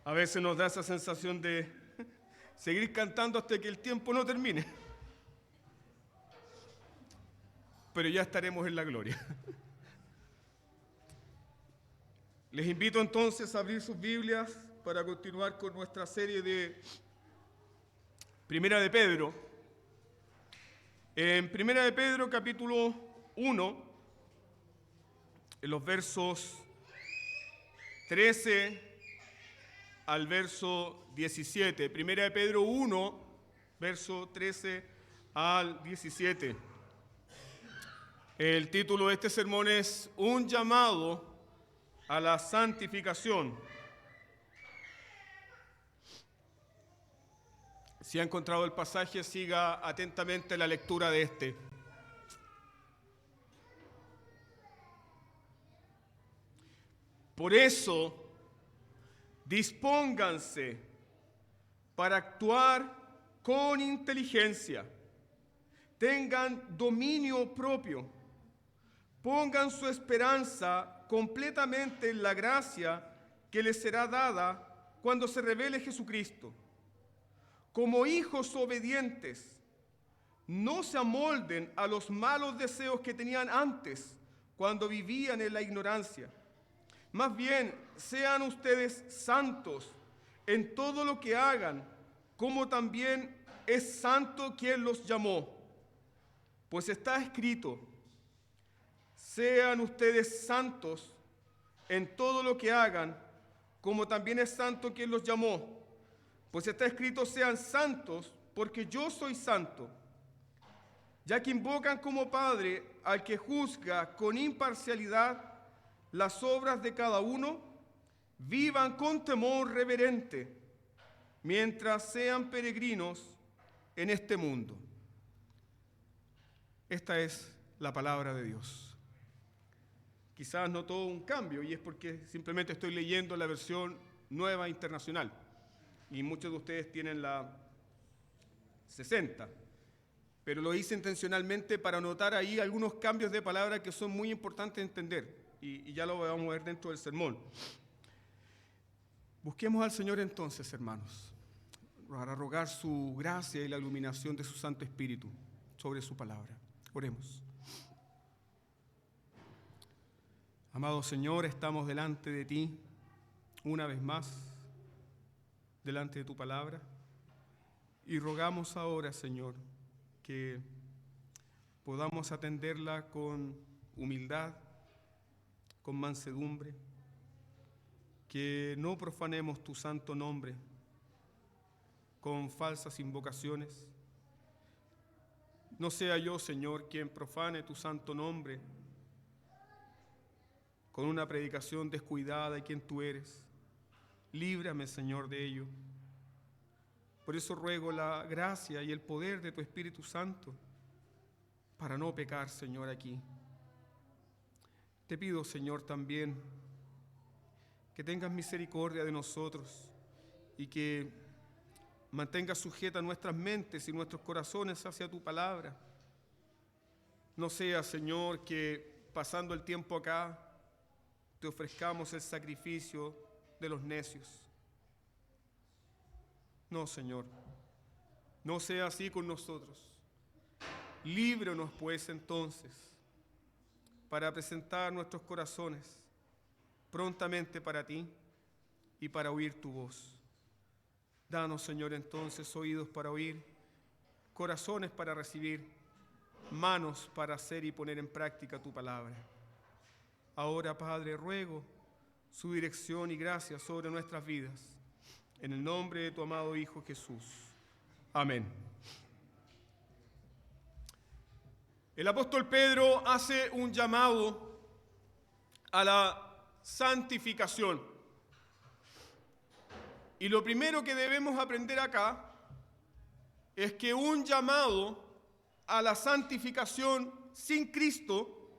A veces nos da esa sensación de seguir cantando hasta que el tiempo no termine. Pero ya estaremos en la gloria. Les invito entonces a abrir sus Biblias para continuar con nuestra serie de Primera de Pedro. En Primera de Pedro, capítulo 1, en los versos 13 al verso 17. Primera de Pedro 1, verso 13 al 17. El título de este sermón es Un llamado a la santificación. Si ha encontrado el pasaje, siga atentamente la lectura de este. Por eso, dispónganse para actuar con inteligencia, tengan dominio propio, pongan su esperanza completamente en la gracia que les será dada cuando se revele Jesucristo. Como hijos obedientes, no se amolden a los malos deseos que tenían antes cuando vivían en la ignorancia. Más bien, sean ustedes santos en todo lo que hagan, como también es santo quien los llamó. Pues está escrito, sean ustedes santos en todo lo que hagan, como también es santo quien los llamó. Pues está escrito, sean santos, porque yo soy santo. Ya que invocan como Padre al que juzga con imparcialidad las obras de cada uno, vivan con temor reverente, mientras sean peregrinos en este mundo. Esta es la palabra de Dios. Quizás no todo un cambio, y es porque simplemente estoy leyendo la versión nueva internacional, y muchos de ustedes tienen la 60. Pero lo hice intencionalmente para notar ahí algunos cambios de palabra que son muy importantes de entender. Y ya lo vamos a ver dentro del sermón. Busquemos al Señor entonces, hermanos, para rogar su gracia y la iluminación de su Santo Espíritu sobre su palabra. Oremos. Amado Señor, estamos delante de ti una vez más, delante de tu palabra, y rogamos ahora, Señor, que podamos atenderla con humildad, con mansedumbre, que no profanemos tu santo nombre con falsas invocaciones. No sea yo, Señor, quien profane tu santo nombre con una predicación descuidada de quien tú eres. Líbrame, Señor, de ello. Por eso ruego la gracia y el poder de tu Espíritu Santo para no pecar, Señor, aquí. Te pido, Señor, también que tengas misericordia de nosotros y que mantengas sujetas nuestras mentes y nuestros corazones hacia tu palabra. No sea, Señor, que pasando el tiempo acá te ofrezcamos el sacrificio de los necios. No, Señor, no sea así con nosotros. Líbranos, pues, entonces, para presentar nuestros corazones prontamente para ti y para oír tu voz. Danos, Señor, entonces oídos para oír, corazones para recibir, manos para hacer y poner en práctica tu palabra. Ahora, Padre, ruego su dirección y gracia sobre nuestras vidas. En el nombre de tu amado Hijo Jesús. Amén. El apóstol Pedro hace un llamado a la santificación. Y lo primero que debemos aprender acá es que un llamado a la santificación sin Cristo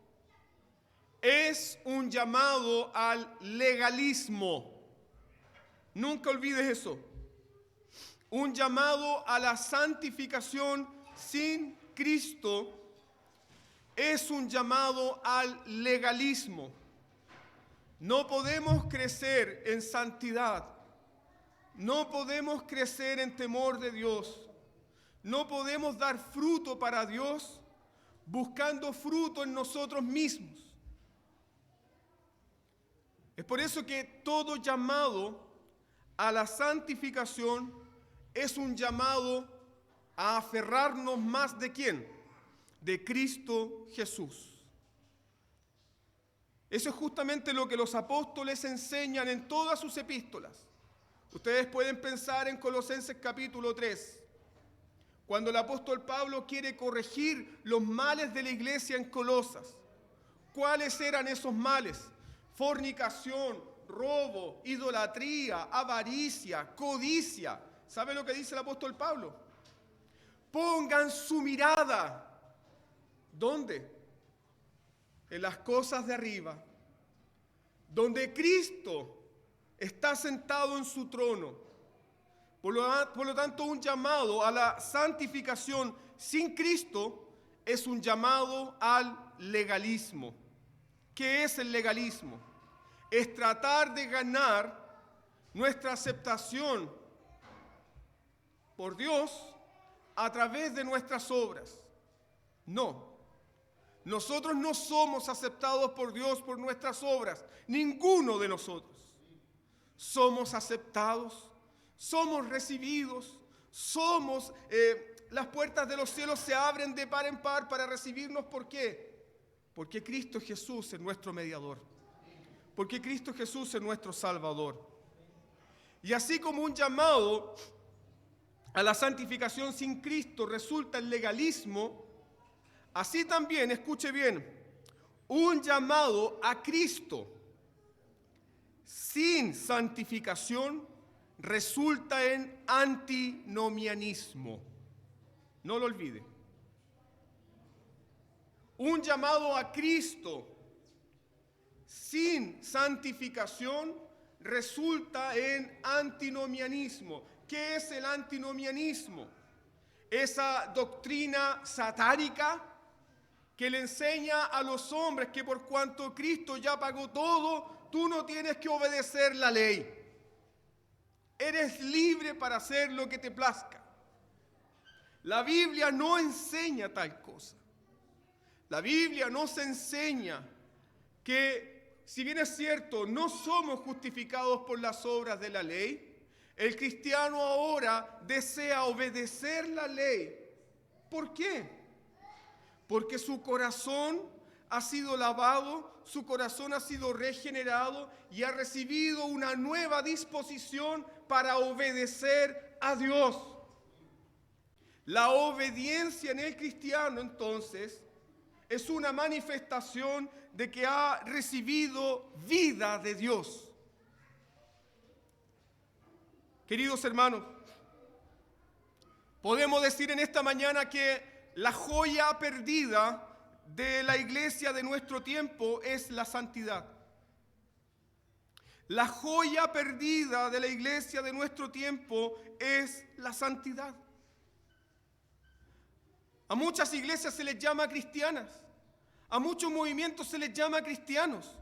es un llamado al legalismo. Nunca olvides eso. Un llamado a la santificación sin Cristo es un llamado al legalismo. No podemos crecer en santidad No podemos crecer en temor de Dios. No podemos dar fruto para Dios buscando fruto en nosotros mismos. Es por eso que todo llamado a la santificación es un llamado a aferrarnos más ¿de quién? De Cristo Jesús. Eso es justamente lo que los apóstoles enseñan en todas sus epístolas. Ustedes pueden pensar en Colosenses capítulo 3, cuando el apóstol Pablo quiere corregir los males de la iglesia en Colosas. ¿Cuáles eran esos males? Fornicación, robo, idolatría, avaricia, codicia. ¿Sabe lo que dice el apóstol Pablo? Pongan su mirada. ¿Dónde? En las cosas de arriba, donde Cristo está sentado en su trono. Por lo tanto, un llamado a la santificación sin Cristo es un llamado al legalismo. ¿Qué es el legalismo? Es tratar de ganar nuestra aceptación por Dios a través de nuestras obras. No. Nosotros no somos aceptados por Dios por nuestras obras. Ninguno de nosotros. Somos aceptados, somos recibidos, las puertas de los cielos se abren de par en par para recibirnos. ¿Por qué? Porque Cristo Jesús es nuestro mediador. Porque Cristo Jesús es nuestro Salvador. Y así como un llamado a la santificación sin Cristo resulta en legalismo, así también, escuche bien, un llamado a Cristo sin santificación resulta en antinomianismo. No lo olvide. Un llamado a Cristo sin santificación resulta en antinomianismo. ¿Qué es el antinomianismo? Esa doctrina satánica que le enseña a los hombres que por cuanto Cristo ya pagó todo, tú no tienes que obedecer la ley. Eres libre para hacer lo que te plazca. La Biblia no enseña tal cosa. La Biblia nos enseña que, si bien es cierto, no somos justificados por las obras de la ley, el cristiano ahora desea obedecer la ley. ¿Por qué? Porque su corazón ha sido lavado, su corazón ha sido regenerado y ha recibido una nueva disposición para obedecer a Dios. La obediencia en el cristiano, entonces, es una manifestación de que ha recibido vida de Dios. Queridos hermanos, podemos decir en esta mañana que la joya perdida de la iglesia de nuestro tiempo es la santidad. La joya perdida de la iglesia de nuestro tiempo es la santidad. A muchas iglesias se les llama cristianas, a muchos movimientos se les llama cristianos,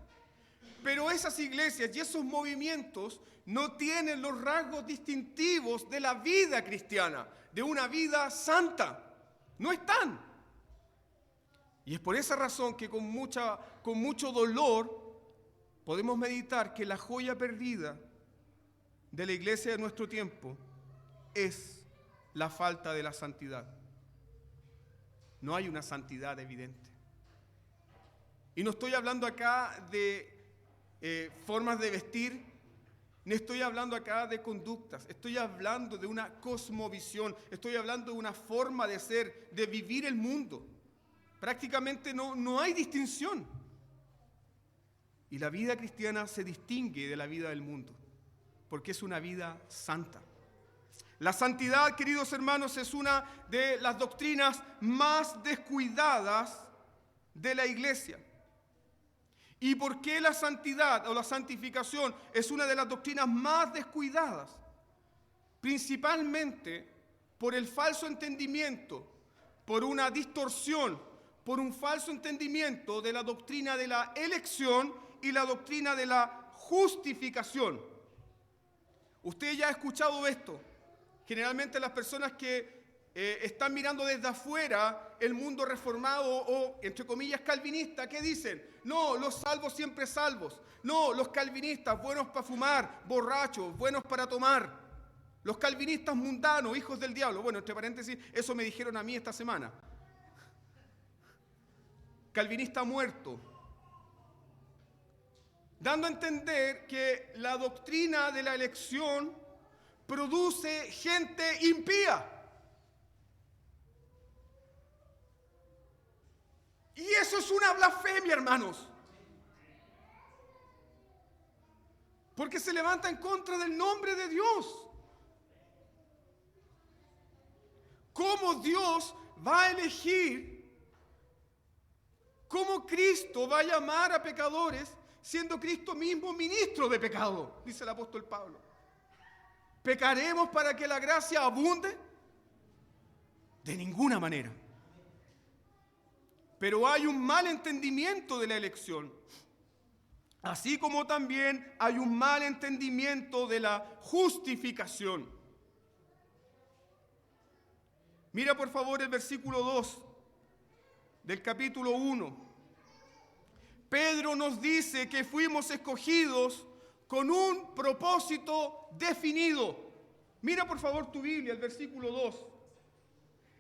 pero esas iglesias y esos movimientos no tienen los rasgos distintivos de la vida cristiana, de una vida santa. No están. Y es por esa razón que con mucho dolor podemos meditar que la joya perdida de la iglesia de nuestro tiempo es la falta de la santidad. No hay una santidad evidente. Y no estoy hablando acá de formas de vestir, ni estoy hablando acá de conductas, estoy hablando de una cosmovisión, estoy hablando de una forma de ser, de vivir el mundo. Prácticamente no hay distinción. Y la vida cristiana se distingue de la vida del mundo, porque es una vida santa. La santidad, queridos hermanos, es una de las doctrinas más descuidadas de la iglesia. ¿Y por qué la santidad o la santificación es una de las doctrinas más descuidadas? Principalmente por el falso entendimiento, por una distorsión, por un falso entendimiento de la doctrina de la elección y la doctrina de la justificación. Usted ya ha escuchado esto. Generalmente las personas que están mirando desde afuera el mundo reformado o, entre comillas, calvinista, ¿qué dicen? No, los salvos siempre salvos. No, los calvinistas, buenos para fumar, borrachos, buenos para tomar. Los calvinistas mundanos, hijos del diablo. Bueno, entre paréntesis, eso me dijeron a mí esta semana. Calvinista muerto. Dando a entender que la doctrina de la elección produce gente impía. Y eso es una blasfemia, hermanos. Porque se levanta en contra del nombre de Dios. ¿Cómo Dios va a elegir? ¿Cómo Cristo va a llamar a pecadores siendo Cristo mismo ministro de pecado? Dice el apóstol Pablo. ¿Pecaremos para que la gracia abunde? De ninguna manera. Pero hay un mal entendimiento de la elección, así como también hay un mal entendimiento de la justificación. Mira por favor el versículo 2 del capítulo 1. Pedro nos dice que fuimos escogidos con un propósito definido. Mira por favor tu Biblia, el versículo 2.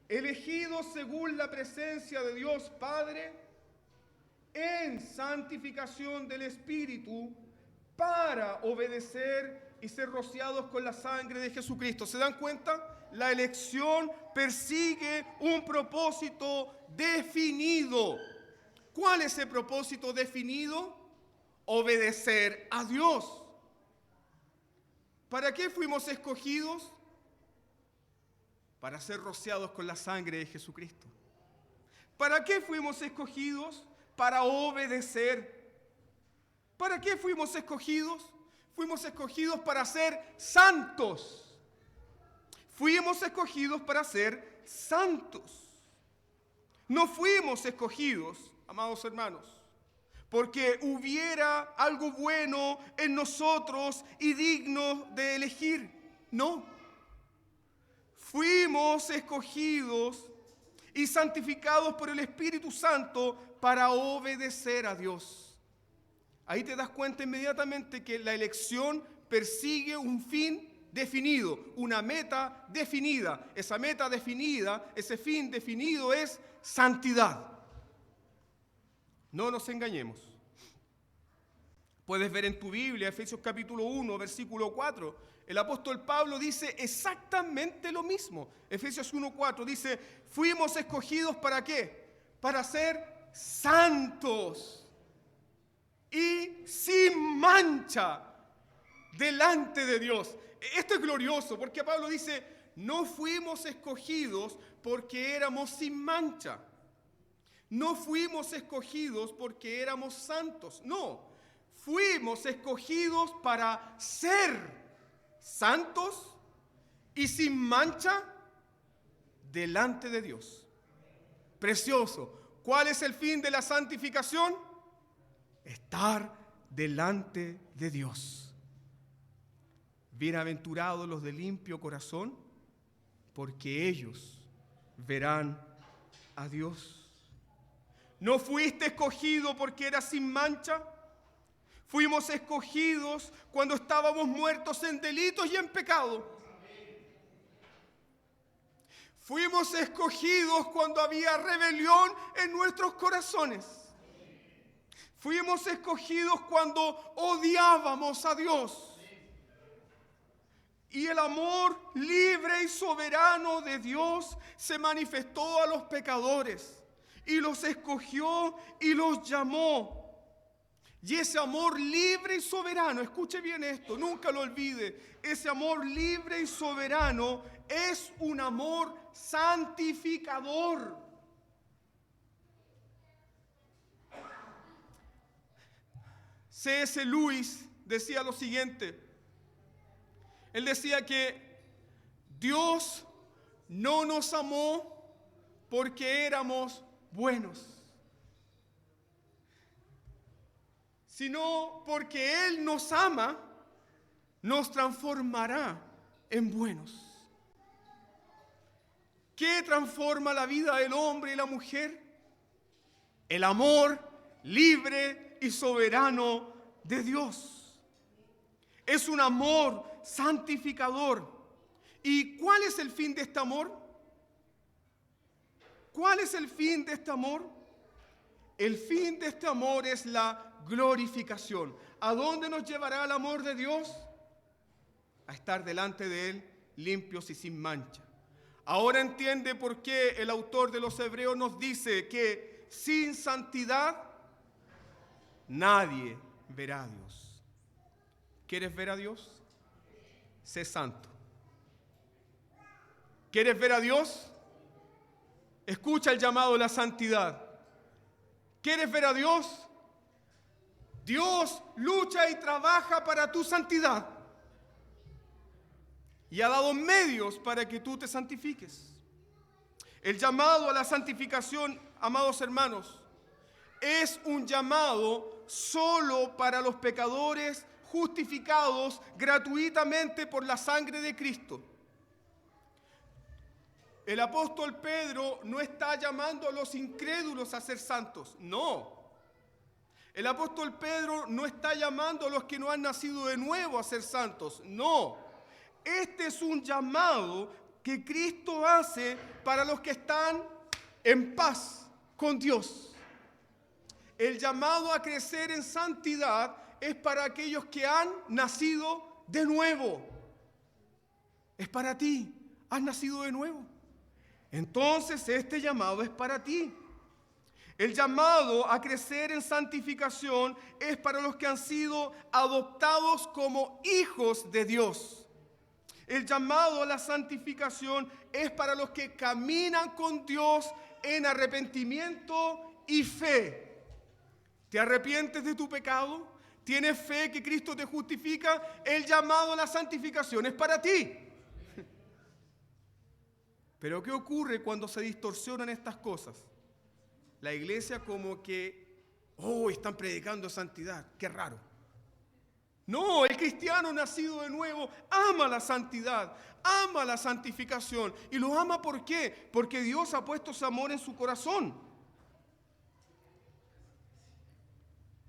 Elegidos según la presencia de Dios Padre en santificación del Espíritu para obedecer y ser rociados con la sangre de Jesucristo. ¿Se dan cuenta? La elección persigue un propósito definido. ¿Cuál es el propósito definido? Obedecer a Dios. ¿Para qué fuimos escogidos? Para ser rociados con la sangre de Jesucristo. ¿Para qué fuimos escogidos? Para obedecer. ¿Para qué fuimos escogidos? Fuimos escogidos para ser santos. Fuimos escogidos para ser santos. No fuimos escogidos, amados hermanos, porque hubiera algo bueno en nosotros y digno de elegir. No. Fuimos escogidos y santificados por el Espíritu Santo para obedecer a Dios. Ahí te das cuenta inmediatamente que la elección persigue un fin definido, una meta definida. Esa meta definida, ese fin definido es santidad. No nos engañemos. Puedes ver en tu Biblia, Efesios capítulo 1, versículo 4. El apóstol Pablo dice exactamente lo mismo. Efesios 1:4 dice, fuimos escogidos ¿para qué? Para ser santos y sin mancha delante de Dios. Esto es glorioso porque Pablo dice, no fuimos escogidos porque éramos sin mancha. No fuimos escogidos porque éramos santos. No, fuimos escogidos para ser santos y sin mancha delante de Dios. Precioso. ¿Cuál es el fin de la santificación? Estar delante de Dios. Bienaventurados los de limpio corazón, porque ellos verán a Dios. ¿No fuiste escogido porque eras sin mancha? Fuimos escogidos cuando estábamos muertos en delitos y en pecado. Fuimos escogidos cuando había rebelión en nuestros corazones. Fuimos escogidos cuando odiábamos a Dios. Y el amor libre y soberano de Dios se manifestó a los pecadores y los escogió y los llamó. Y ese amor libre y soberano, escuche bien esto, nunca lo olvide, ese amor libre y soberano es un amor santificador. C.S. Lewis decía lo siguiente, él decía que Dios no nos amó porque éramos buenos, sino porque Él nos ama nos transformará en buenos. ¿Qué transforma la vida del hombre y la mujer? El amor libre y soberano de Dios. Es un amor santificador. ¿Y cuál es el fin de este amor? ¿Cuál es el fin de este amor? El fin de este amor es la glorificación. ¿A dónde nos llevará el amor de Dios? A estar delante de Él limpios y sin mancha. Ahora entiende por qué el autor de los Hebreos nos dice que sin santidad nadie verá a Dios. ¿Quieres ver a Dios? Sé santo. ¿Quieres ver a Dios? Escucha el llamado de la santidad. ¿Quieres ver a Dios? Dios lucha y trabaja para tu santidad. Y ha dado medios para que tú te santifiques. El llamado a la santificación, amados hermanos, es un llamado solo para los pecadores justificados gratuitamente por la sangre de Cristo. El apóstol Pedro no está llamando a los incrédulos a ser santos, no. El apóstol Pedro no está llamando a los que no han nacido de nuevo a ser santos, no. Este es un llamado que Cristo hace para los que están en paz con Dios. El llamado a crecer en santidad es para aquellos que han nacido de nuevo. Es para ti, has nacido de nuevo. Entonces este llamado es para ti. El llamado a crecer en santificación es para los que han sido adoptados como hijos de Dios. El llamado a la santificación es para los que caminan con Dios en arrepentimiento y fe. ¿Te arrepientes de tu pecado? ¿Tienes fe que Cristo te justifica? El llamado a la santificación es para ti. Pero ¿qué ocurre cuando se distorsionan estas cosas? La iglesia como que, están predicando santidad, qué raro. No, el cristiano nacido de nuevo ama la santidad, ama la santificación. ¿Y lo ama por qué? Porque Dios ha puesto su amor en su corazón.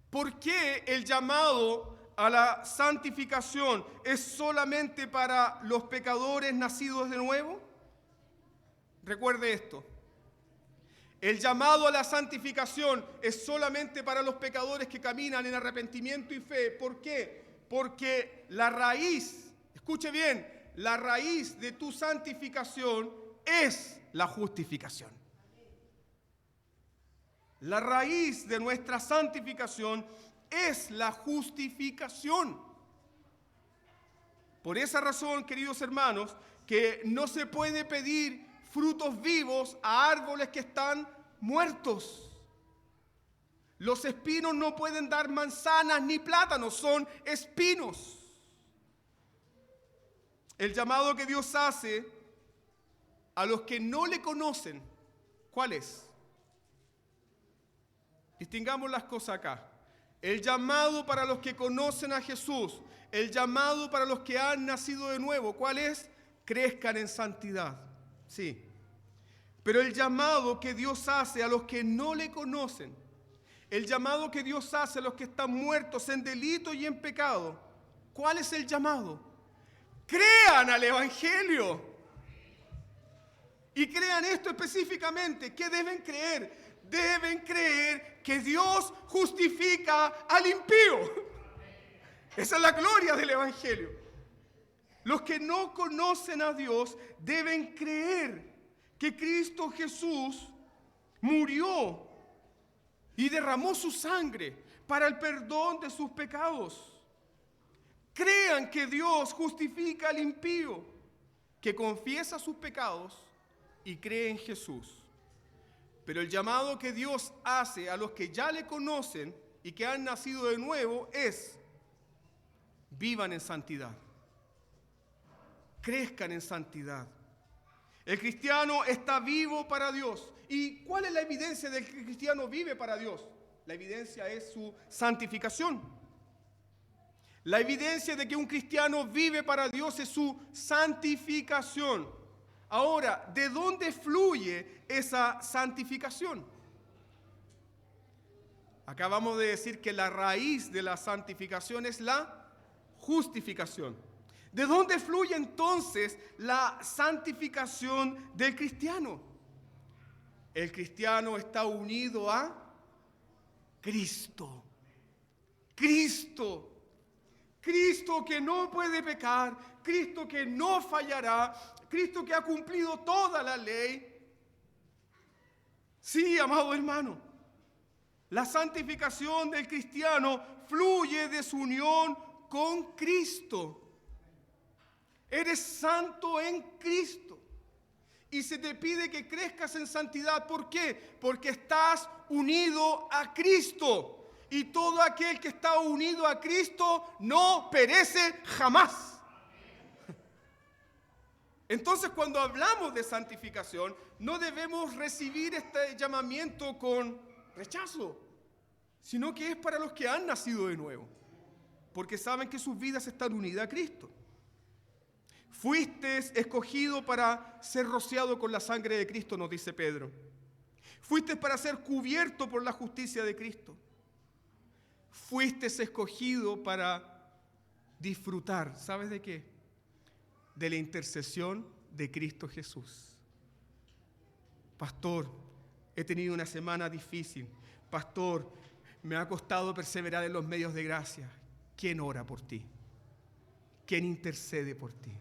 ¿Por qué el llamado a la santificación es solamente para los pecadores nacidos de nuevo? Recuerde esto. El llamado a la santificación es solamente para los pecadores que caminan en arrepentimiento y fe. ¿Por qué? Porque la raíz, escuche bien, la raíz de tu santificación es la justificación. La raíz de nuestra santificación es la justificación. Por esa razón, queridos hermanos, que no se puede pedir frutos vivos a árboles que están muertos. Los espinos no pueden dar manzanas ni plátanos, son espinos. El llamado que Dios hace a los que no le conocen, ¿cuál es? Distingamos las cosas acá. El llamado para los que conocen a Jesús, el llamado para los que han nacido de nuevo, ¿cuál es? Crezcan en santidad. Sí. Pero el llamado que Dios hace a los que no le conocen, el llamado que Dios hace a los que están muertos en delito y en pecado, ¿cuál es el llamado? Crean al Evangelio. Y crean esto específicamente. ¿Qué deben creer? Deben creer que Dios justifica al impío. Esa es la gloria del Evangelio. Los que no conocen a Dios deben creer que Cristo Jesús murió y derramó su sangre para el perdón de sus pecados. Crean que Dios justifica al impío, que confiesa sus pecados y cree en Jesús. Pero el llamado que Dios hace a los que ya le conocen y que han nacido de nuevo es: vivan en santidad, crezcan en santidad. El cristiano está vivo para Dios. ¿Y cuál es la evidencia de que el cristiano vive para Dios? La evidencia es su santificación. La evidencia de que un cristiano vive para Dios es su santificación. Ahora, ¿de dónde fluye esa santificación? Acabamos de decir que la raíz de la santificación es la justificación. ¿De dónde fluye entonces la santificación del cristiano? El cristiano está unido a Cristo. Cristo. Cristo que no puede pecar, Cristo que no fallará, Cristo que ha cumplido toda la ley. Sí, amado hermano, la santificación del cristiano fluye de su unión con Cristo. Eres santo en Cristo. Y se te pide que crezcas en santidad. ¿Por qué? Porque estás unido a Cristo. Y todo aquel que está unido a Cristo no perece jamás. Entonces, cuando hablamos de santificación, no debemos recibir este llamamiento con rechazo, sino que es para los que han nacido de nuevo, porque saben que sus vidas están unidas a Cristo. Fuiste escogido para ser rociado con la sangre de Cristo, nos dice Pedro. Fuiste para ser cubierto por la justicia de Cristo. Fuiste escogido para disfrutar, ¿sabes de qué? De la intercesión de Cristo Jesús. Pastor, he tenido una semana difícil. Pastor, me ha costado perseverar en los medios de gracia. ¿Quién ora por ti? ¿Quién intercede por ti?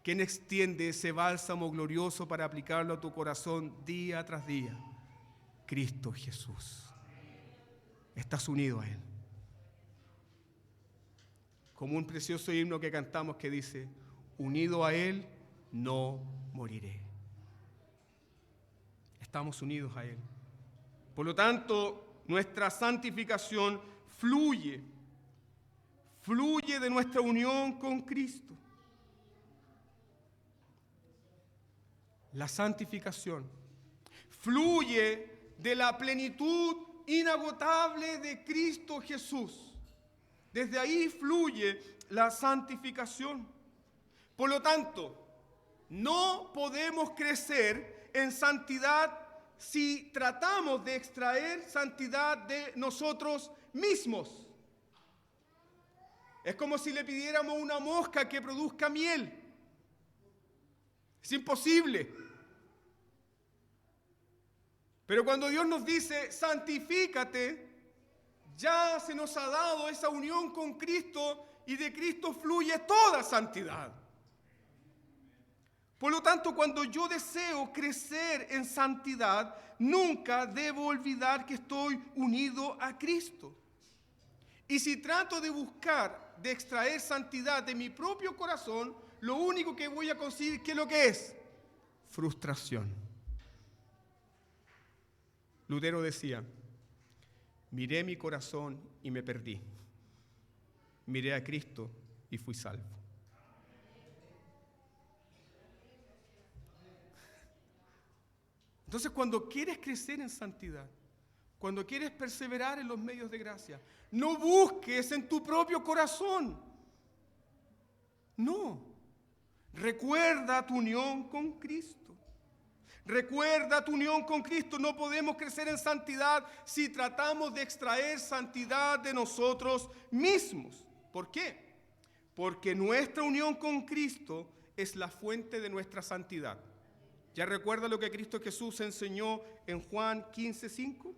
¿Quién extiende ese bálsamo glorioso para aplicarlo a tu corazón día tras día? Cristo Jesús. Estás unido a Él. Como un precioso himno que cantamos que dice, unido a Él no moriré. Estamos unidos a Él. Por lo tanto, nuestra santificación fluye de nuestra unión con Cristo. La santificación fluye de la plenitud inagotable de Cristo Jesús. Desde ahí fluye la santificación. Por lo tanto, no podemos crecer en santidad si tratamos de extraer santidad de nosotros mismos. Es como si le pidiéramos a una mosca que produzca miel. Es imposible. Pero cuando Dios nos dice, santifícate, ya se nos ha dado esa unión con Cristo y de Cristo fluye toda santidad. Por lo tanto, cuando yo deseo crecer en santidad, nunca debo olvidar que estoy unido a Cristo. Y si trato de buscar, de extraer santidad de mi propio corazón, lo único que voy a conseguir, ¿qué es lo que es? Frustración. Lutero decía, miré mi corazón y me perdí. Miré a Cristo y fui salvo. Entonces, cuando quieres crecer en santidad, cuando quieres perseverar en los medios de gracia, no busques en tu propio corazón. No. Recuerda tu unión con Cristo. Recuerda tu unión con Cristo. No podemos crecer en santidad si tratamos de extraer santidad de nosotros mismos. ¿Por qué? Porque nuestra unión con Cristo es la fuente de nuestra santidad. ¿Ya recuerda lo que Cristo Jesús enseñó en Juan 15:5?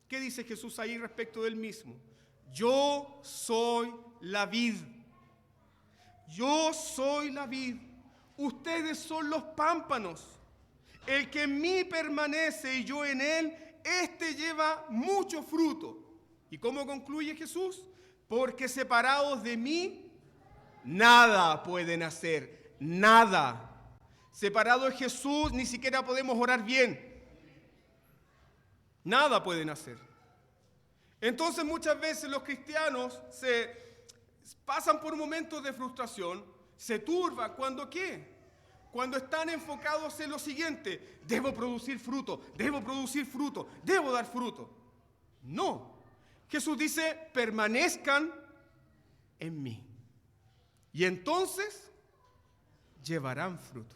¿Qué dice Jesús ahí respecto del mismo? Yo soy la vid. Yo soy la vid. Ustedes son los pámpanos. El que en mí permanece y yo en él, éste lleva mucho fruto. ¿Y cómo concluye Jesús? Porque separados de mí, nada pueden hacer. Nada. Separado de Jesús, ni siquiera podemos orar bien. Nada pueden hacer. Entonces muchas veces los cristianos se pasan por momentos de frustración, se turban. ¿Cuándo qué? Cuando están enfocados en lo siguiente: debo producir fruto, debo producir fruto, debo dar fruto. No, Jesús dice, permanezcan en mí. Y entonces llevarán fruto.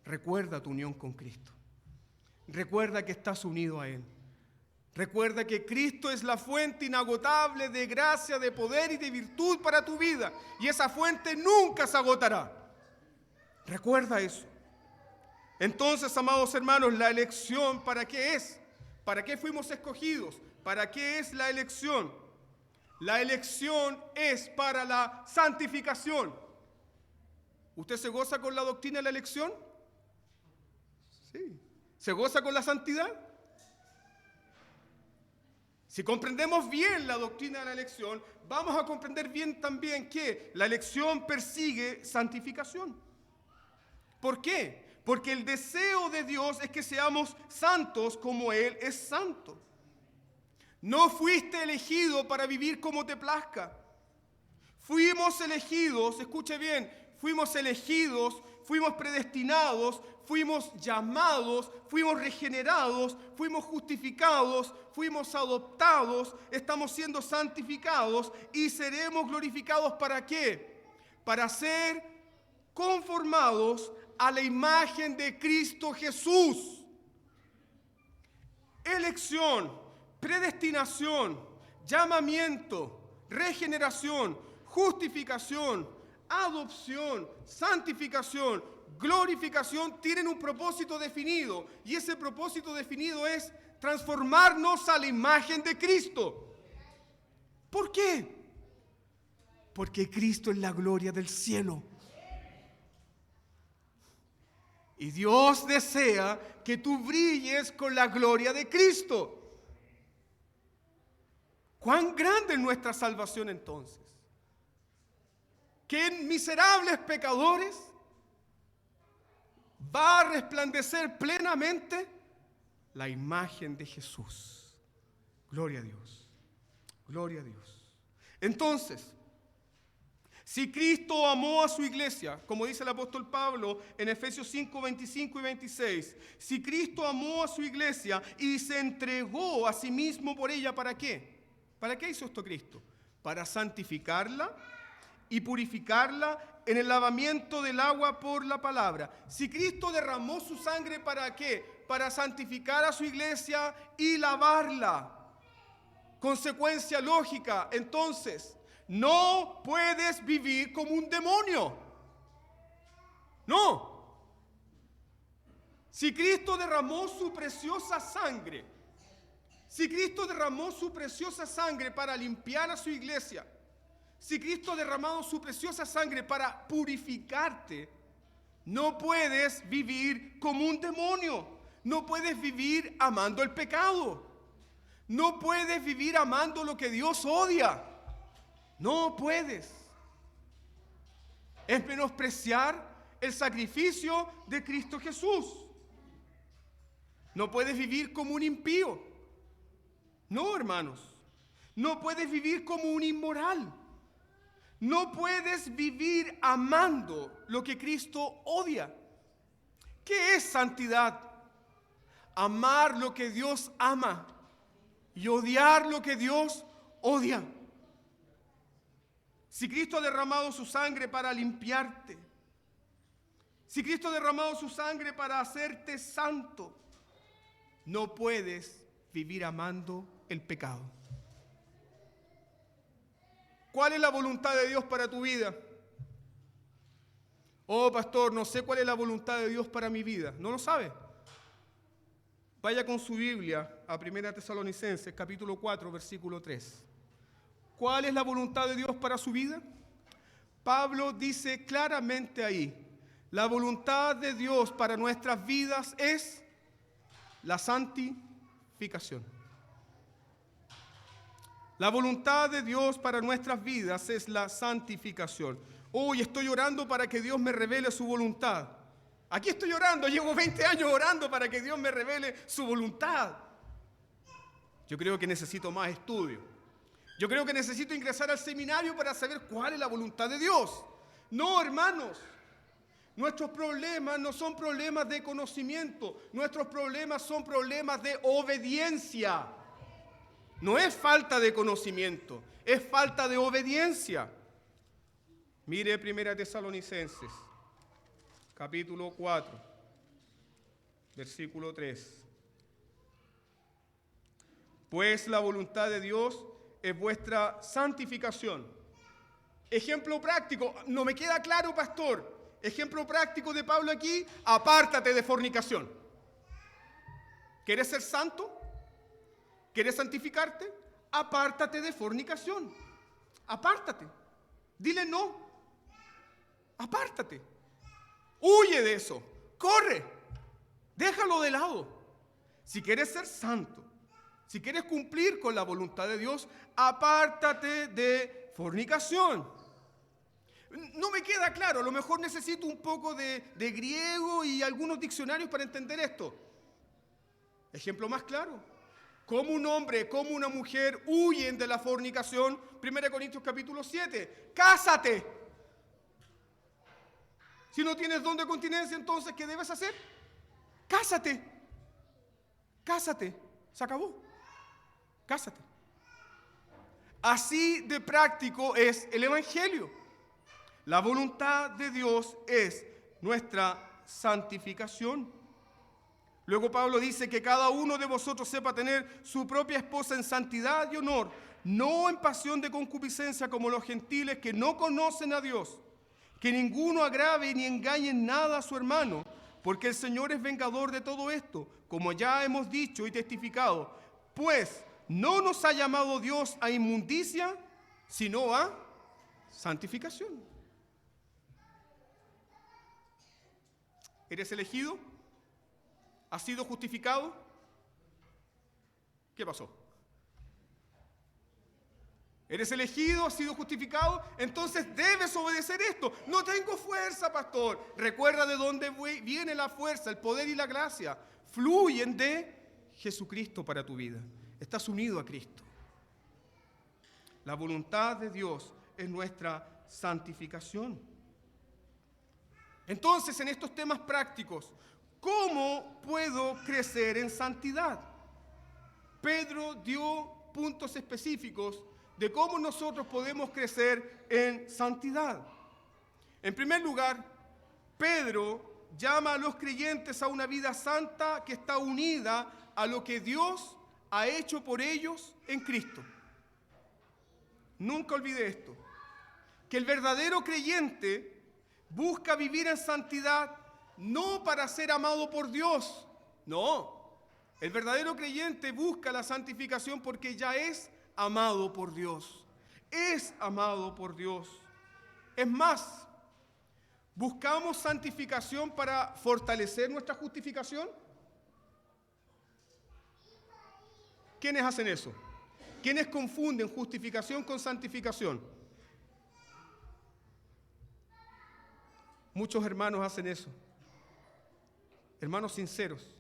Recuerda tu unión con Cristo. Recuerda que estás unido a Él. Recuerda que Cristo es la fuente inagotable de gracia, de poder y de virtud para tu vida. Y esa fuente nunca se agotará. Recuerda eso. Entonces, amados hermanos, la elección, ¿para qué es? ¿Para qué fuimos escogidos? ¿Para qué es la elección? La elección es para la santificación. ¿Usted se goza con la doctrina de la elección? Sí. ¿Se goza con la santidad? Si comprendemos bien la doctrina de la elección, vamos a comprender bien también que la elección persigue santificación. ¿Por qué? Porque el deseo de Dios es que seamos santos como Él es santo. No fuiste elegido para vivir como te plazca. Fuimos elegidos, escuche bien, fuimos elegidos, fuimos predestinados, fuimos llamados, fuimos regenerados, fuimos justificados, fuimos adoptados, estamos siendo santificados y seremos glorificados. ¿Para qué? Para ser conformados a la imagen de Cristo Jesús. Elección, predestinación, llamamiento, regeneración, justificación, adopción, santificación, glorificación tienen un propósito definido, y ese propósito definido es transformarnos a la imagen de Cristo. ¿Por qué? Porque Cristo es la gloria del cielo. Y Dios desea que tú brilles con la gloria de Cristo. ¿Cuán grande es nuestra salvación entonces? Que en miserables pecadores va a resplandecer plenamente la imagen de Jesús. Gloria a Dios. Gloria a Dios. Entonces, si Cristo amó a su iglesia, como dice el apóstol Pablo en Efesios 5, 25 y 26, si Cristo amó a su iglesia y se entregó a sí mismo por ella, ¿para qué? ¿Para qué hizo esto Cristo? Para santificarla y purificarla en el lavamiento del agua por la palabra. Si Cristo derramó su sangre, ¿para qué? Para santificar a su iglesia y lavarla. Consecuencia lógica, entonces, no puedes vivir como un demonio. No. Si Cristo derramó su preciosa sangre, si Cristo derramó su preciosa sangre para limpiar a su iglesia, si Cristo ha derramado su preciosa sangre para purificarte, no puedes vivir como un demonio. No puedes vivir amando el pecado. No puedes vivir amando lo que Dios odia. No puedes. Es menospreciar el sacrificio de Cristo Jesús. No puedes vivir como un impío. No, hermanos. No puedes vivir como un inmoral. No puedes vivir amando lo que Cristo odia. ¿Qué es santidad? Amar lo que Dios ama y odiar lo que Dios odia. Si Cristo ha derramado su sangre para limpiarte, si Cristo ha derramado su sangre para hacerte santo, no puedes vivir amando el pecado. ¿Cuál es la voluntad de Dios para tu vida? Oh, pastor, no sé cuál es la voluntad de Dios para mi vida. ¿No lo sabe? Vaya con su Biblia a 1 Tesalonicenses, capítulo 4, versículo 3. ¿Cuál es la voluntad de Dios para su vida? Pablo dice claramente ahí, la voluntad de Dios para nuestras vidas es la santificación. La voluntad de Dios para nuestras vidas es la santificación. Hoy estoy orando para que Dios me revele su voluntad. Aquí estoy orando, llevo 20 años orando para que Dios me revele su voluntad. Yo creo que necesito más estudio. Yo creo que necesito ingresar al seminario para saber cuál es la voluntad de Dios. No, hermanos. Nuestros problemas no son problemas de conocimiento. Nuestros problemas son problemas de obediencia. No es falta de conocimiento, es falta de obediencia. Mire 1 Tesalonicenses, capítulo 4, versículo 3. Pues la voluntad de Dios es vuestra santificación. Ejemplo práctico, no me queda claro, pastor. Ejemplo práctico de Pablo aquí, apártate de fornicación. ¿Quieres ser santo? ¿Quieres santificarte? Apártate de fornicación. Apártate. Dile no. Apártate. Huye de eso. Corre. Déjalo de lado. Si quieres ser santo, si quieres cumplir con la voluntad de Dios, apártate de fornicación. No me queda claro, a lo mejor necesito un poco de griego y algunos diccionarios para entender esto. Ejemplo más claro. ¿Cómo un hombre, cómo una mujer huyen de la fornicación? 1 Corintios capítulo 7. ¡Cásate! Si no tienes don de continencia, entonces, ¿qué debes hacer? ¡Cásate! ¡Cásate! Se acabó. Cásate. Así de práctico es el Evangelio. La voluntad de Dios es nuestra santificación. Luego Pablo dice que cada uno de vosotros sepa tener su propia esposa en santidad y honor, no en pasión de concupiscencia como los gentiles que no conocen a Dios. Que ninguno agrave ni engañe en nada a su hermano, porque el Señor es vengador de todo esto, como ya hemos dicho y testificado. Pues no nos ha llamado Dios a inmundicia, sino a santificación. ¿Eres elegido? ¿Has sido justificado? ¿Qué pasó? ¿Eres elegido? ¿Has sido justificado? Entonces debes obedecer esto. No tengo fuerza, pastor. Recuerda de dónde viene la fuerza, el poder y la gracia. Fluyen de Jesucristo para tu vida. Estás unido a Cristo. La voluntad de Dios es nuestra santificación. Entonces, en estos temas prácticos, ¿cómo puedo crecer en santidad? Pedro dio puntos específicos de cómo nosotros podemos crecer en santidad. En primer lugar, Pedro llama a los creyentes a una vida santa que está unida a lo que Dios ha hecho por ellos en Cristo. Nunca olvide esto, que el verdadero creyente busca vivir en santidad no para ser amado por Dios, no. El verdadero creyente busca la santificación porque ya es amado por Dios. Es amado por Dios. Es más, ¿buscamos santificación para fortalecer nuestra justificación? ¿Quiénes hacen eso? ¿Quiénes confunden justificación con santificación? Muchos hermanos hacen eso. Hermanos sinceros.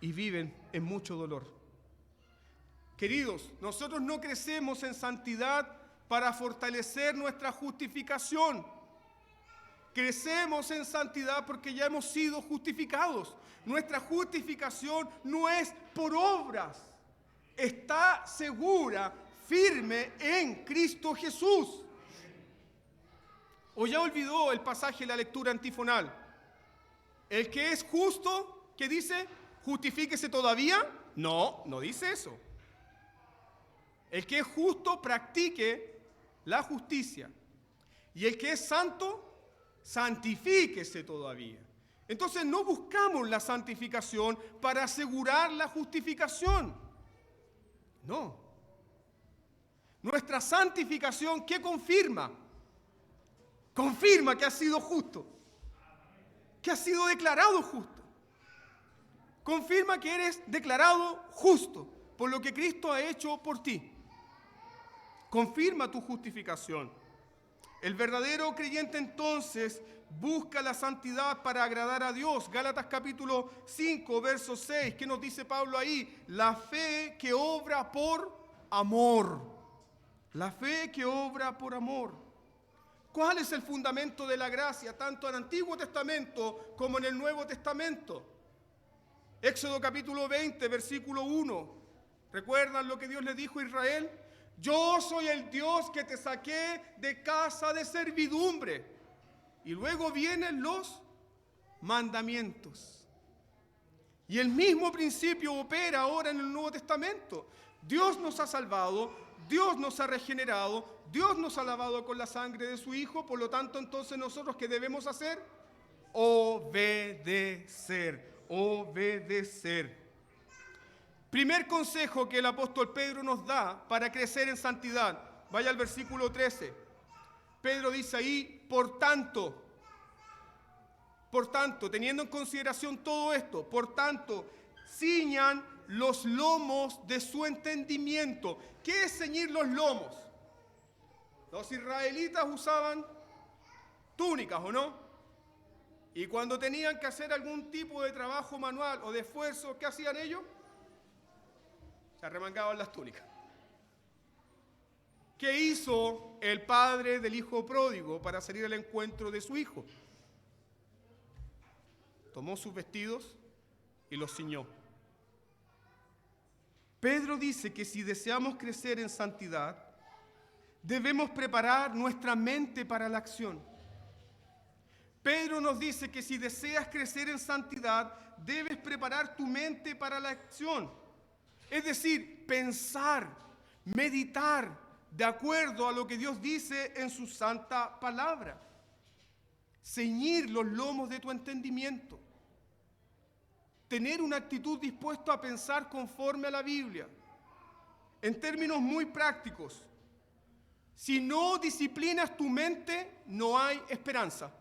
Y viven en mucho dolor. Queridos, nosotros no crecemos en santidad para fortalecer nuestra justificación. Crecemos en santidad porque ya hemos sido justificados. Nuestra justificación no es por obras. Está segura, firme en Cristo Jesús. ¿O ya olvidó el pasaje de la lectura antifonal? El que es justo, ¿qué dice? ¿Justifíquese todavía? No, no dice eso. El que es justo, practique la justicia. Y el que es santo, santifíquese todavía. Entonces no buscamos la santificación para asegurar la justificación. No. Nuestra santificación, ¿qué confirma? Confirma que has sido justo, que has sido declarado justo. Confirma que eres declarado justo por lo que Cristo ha hecho por ti. Confirma tu justificación. El verdadero creyente entonces busca la santidad para agradar a Dios. Gálatas capítulo 5, verso 6. ¿Qué nos dice Pablo ahí? La fe que obra por amor. La fe que obra por amor. ¿Cuál es el fundamento de la gracia, tanto en el Antiguo Testamento como en el Nuevo Testamento? Éxodo capítulo 20, versículo 1. ¿Recuerdan lo que Dios le dijo a Israel? Yo soy el Dios que te saqué de casa de servidumbre. Y luego vienen los mandamientos. Y el mismo principio opera ahora en el Nuevo Testamento. Dios nos ha salvado, Dios nos ha regenerado, Dios nos ha lavado con la sangre de su Hijo. Por lo tanto, entonces, ¿nosotros qué debemos hacer? Obedecer, obedecer. Primer consejo que el apóstol Pedro nos da para crecer en santidad. Vaya al versículo 13. Pedro dice ahí, por tanto, teniendo en consideración todo esto, por tanto, ciñan los lomos de su entendimiento. ¿Qué es ceñir los lomos? Los israelitas usaban túnicas, ¿o no? Y cuando tenían que hacer algún tipo de trabajo manual o de esfuerzo, ¿qué hacían ellos? Se arremangaban las túnicas. ¿Qué hizo el padre del hijo pródigo para salir al encuentro de su hijo? Tomó sus vestidos y los ciñó. Pedro dice que si deseamos crecer en santidad, debemos preparar nuestra mente para la acción. Pedro nos dice que si deseas crecer en santidad, debes preparar tu mente para la acción. Es decir, pensar, meditar de acuerdo a lo que Dios dice en su santa palabra. Ceñir los lomos de tu entendimiento. Tener una actitud dispuesta a pensar conforme a la Biblia. En términos muy prácticos, si no disciplinas tu mente, no hay esperanza.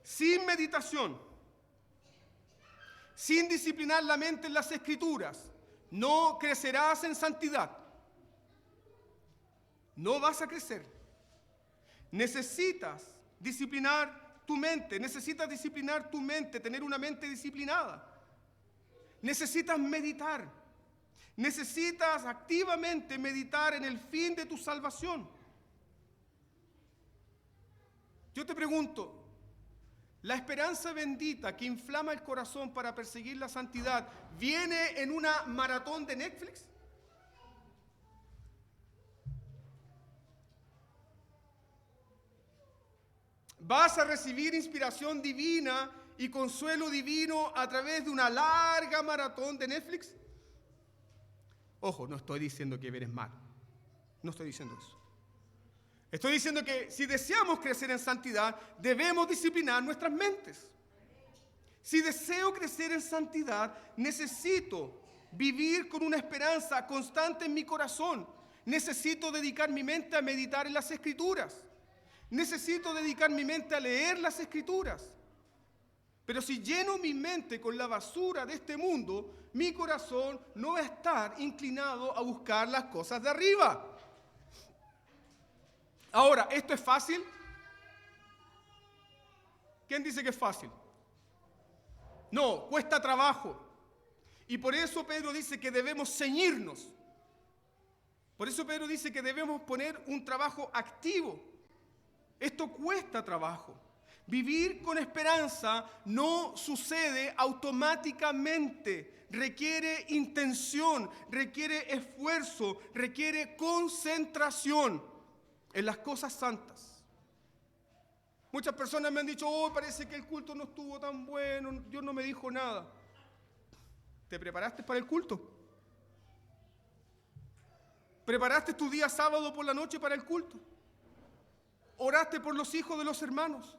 Sin meditación, sin disciplinar la mente en las Escrituras, no crecerás en santidad. No vas a crecer. Necesitas disciplinar tu mente, tener una mente disciplinada. Necesitas meditar. Necesitas activamente meditar en el fin de tu salvación. Yo te pregunto, ¿la esperanza bendita que inflama el corazón para perseguir la santidad viene en una maratón de Netflix? ¿Vas a recibir inspiración divina y consuelo divino a través de una larga maratón de Netflix? Ojo, no estoy diciendo que ver es malo. No estoy diciendo eso. Estoy diciendo que si deseamos crecer en santidad, debemos disciplinar nuestras mentes. Si deseo crecer en santidad, necesito vivir con una esperanza constante en mi corazón. Necesito dedicar mi mente a meditar en las Escrituras. Necesito dedicar mi mente a leer las Escrituras. Pero si lleno mi mente con la basura de este mundo, mi corazón no va a estar inclinado a buscar las cosas de arriba. Ahora, ¿esto es fácil? ¿Quién dice que es fácil? No, cuesta trabajo. Y por eso Pedro dice que debemos ceñirnos. Por eso Pedro dice que debemos poner un trabajo activo. Esto cuesta trabajo. Vivir con esperanza no sucede automáticamente. Requiere intención, requiere esfuerzo, requiere concentración en las cosas santas. Muchas personas me han dicho, parece que el culto no estuvo tan bueno, Dios no me dijo nada. ¿Te preparaste para el culto? ¿Preparaste tu día sábado por la noche para el culto? ¿Oraste por los hijos de los hermanos?